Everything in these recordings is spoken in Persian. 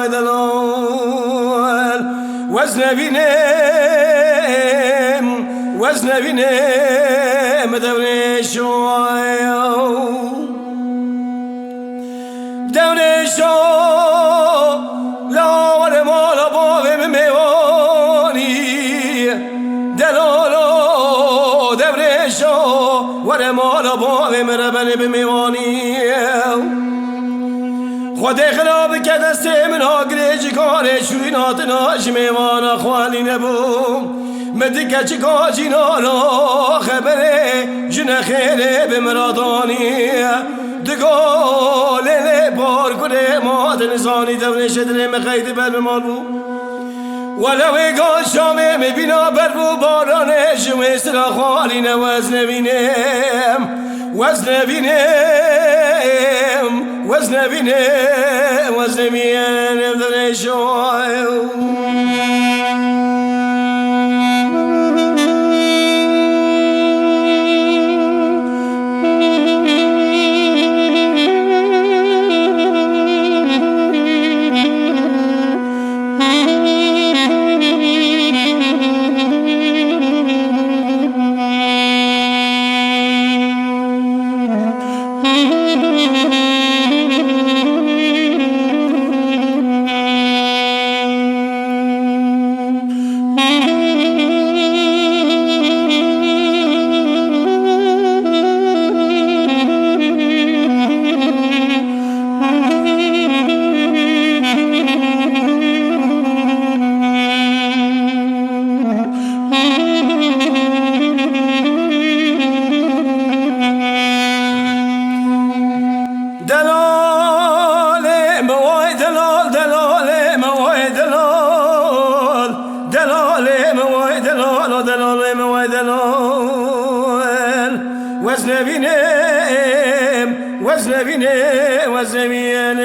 دلال وزن بینم دونه شو لاور مالا باوم میوانی دلالو دونه شو ور مالا باوم ربن بمیوانی خود خراب که دست من ها گریجی کاره شوی ناتناش میوانا خوالی نبوم مدکه چی کاجی نانا خبره جن خیره بمرادانی دگاله بار کنه ماد نزانی دونش دل مخید بر بمال بو ولو ایگان شامه میبینا بر بو بارانش ویسترا خوالی نوز نبینم وزن بینم دونشو وزن بینم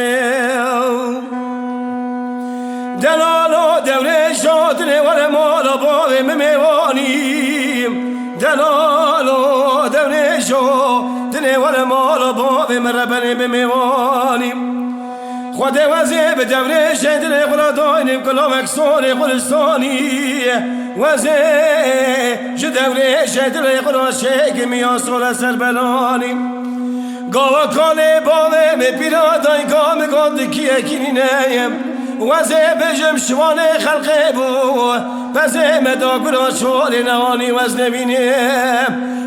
دلالو دوره شادنه ور مالا باوم میوانیم دلالو دوره شادنه ور مالا باوم ربن بمیوانیم خود وزه به دوره شدنه خلا داینیم کلا مکسون خلستانی وزه جو دوره شدنه خلا شک میان سول سر بلانیم گاوا کاله باوه می پیرادای کام گاند کیه کینی نیم وزه بجم شوان خلقه بو پزه مدا گرا شوال نوانی وزن بینم